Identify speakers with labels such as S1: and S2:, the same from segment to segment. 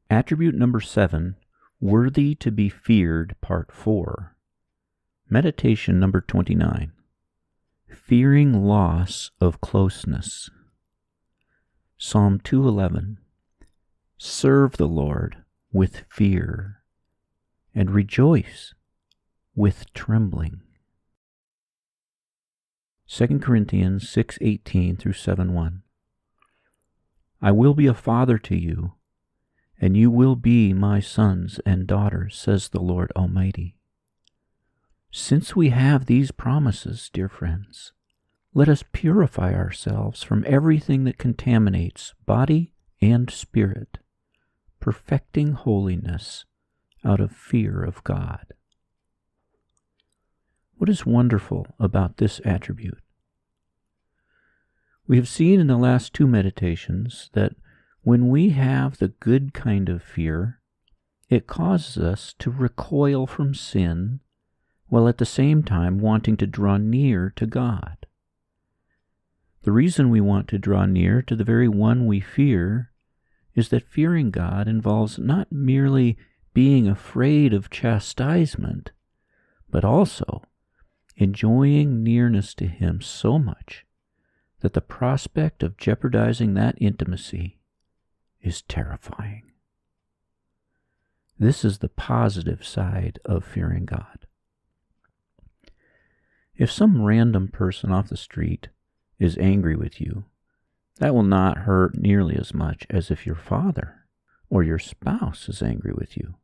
S1: Attribute number 7, worthy to be feared, part 4. Meditation number 29, fearing loss of closeness. Psalm 2:11, serve the Lord with fear and rejoice with trembling. 2 Corinthians 6:18 through 7:1. I will be a father to you, and you will be my sons and daughters, says the Lord Almighty. Since we have these promises, dear friends, let us purify ourselves from everything that contaminates body and spirit, perfecting holiness out of fear of God. What is wonderful about this attribute? We have seen in the last 2 meditations that when we have the good kind of fear, it causes us to recoil from sin, while at the same time wanting to draw near to God. The reason we want to draw near to the very one we fear is that fearing God involves not merely being afraid of chastisement, but also enjoying nearness to Him so much that the prospect of jeopardizing that intimacy is terrifying. This is the positive side of fearing God. If some random person off the street is angry with you, that will not hurt nearly as much as if your father or your spouse is angry with you.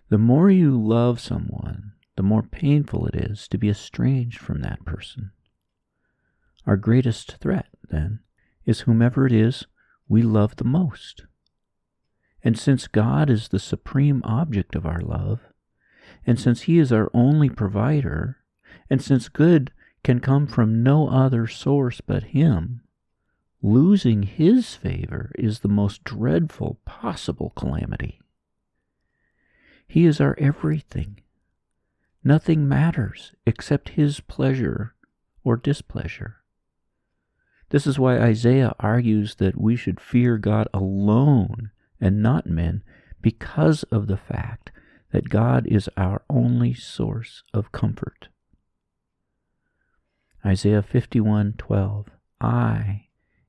S1: The more you love someone, the more painful it is to be estranged from that person. Our greatest threat, then, is whomever it is we love the most. And since God is the supreme object of our love, and since He is our only provider, and since good can come from no other source but Him, losing His favor is the most dreadful possible calamity. He is our everything. Nothing matters except His pleasure or displeasure. This is why Isaiah argues that we should fear God alone and not men, because of the fact that God is our only source of comfort. Isaiah 51:12, I,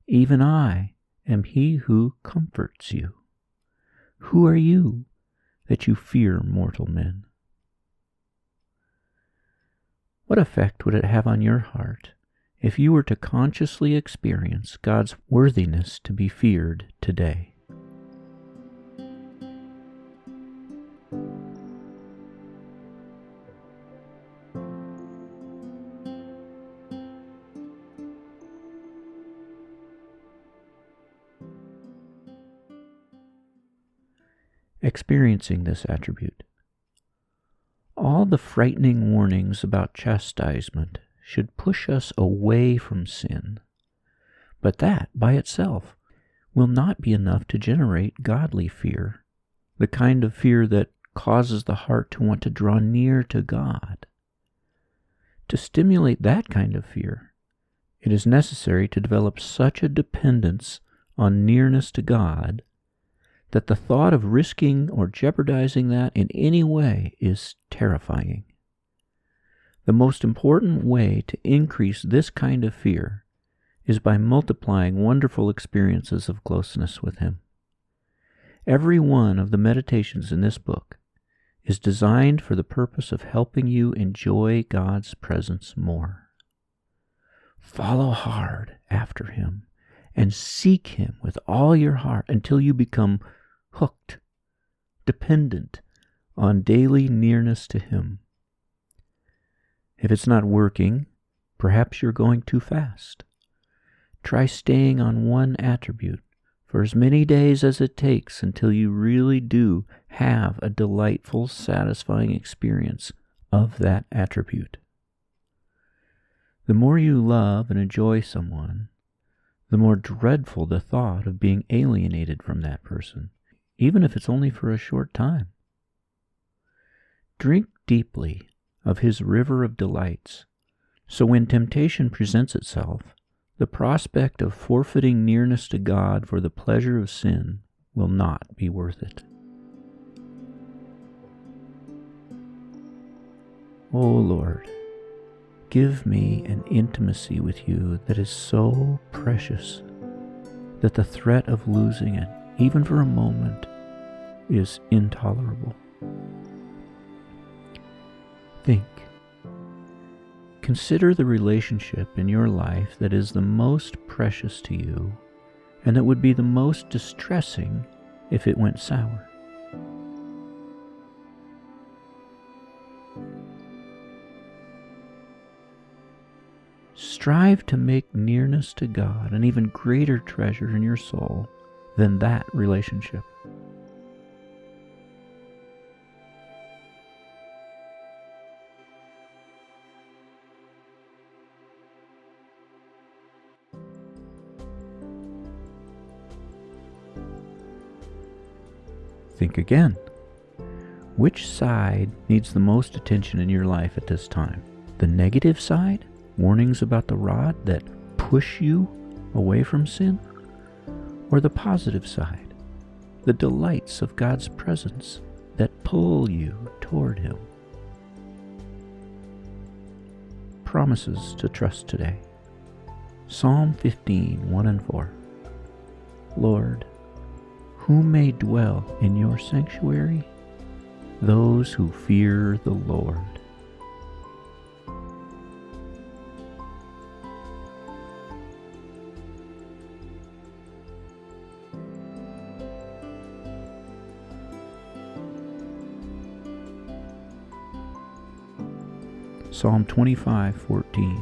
S1: even I, am He who comforts you. Who are you that you fear mortal men? What effect would it have on your heart if you were to consciously experience God's worthiness to be feared today? Experiencing this attribute. All the frightening warnings about chastisement should push us away from sin, but that by itself will not be enough to generate godly fear, the kind of fear that causes the heart to want to draw near to God. To stimulate that kind of fear, it is necessary to develop such a dependence on nearness to God that the thought of risking or jeopardizing that in any way is terrifying. The most important way to increase this kind of fear is by multiplying wonderful experiences of closeness with Him. Every one of the meditations in this book is designed for the purpose of helping you enjoy God's presence more. Follow hard after Him and seek Him with all your heart until you become hooked, dependent on daily nearness to Him. If it's not working, perhaps you're going too fast. Try staying on one attribute for as many days as it takes until you really do have a delightful, satisfying experience of that attribute. The more you love and enjoy someone, the more dreadful the thought of being alienated from that person, even if it's only for a short time. Drink deeply of His river of delights, so when temptation presents itself, the prospect of forfeiting nearness to God for the pleasure of sin will not be worth it. O Lord, give me an intimacy with you that is so precious that the threat of losing it, even for a moment, is intolerable. Think. Consider the relationship in your life that is the most precious to you and that would be the most distressing if it went sour. Strive to make nearness to God an even greater treasure in your soul than that relationship. Think again. Which side needs the most attention in your life at this time? The negative side? Warnings about the rod that push you away from sin? Or the positive side? The delights of God's presence that pull you toward Him? Promises to trust today. Psalm 15, 1 and 4. Lord, who may dwell in your sanctuary? Those who fear the Lord. Psalm 25:14.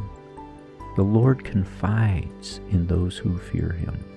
S1: The Lord confides in those who fear Him.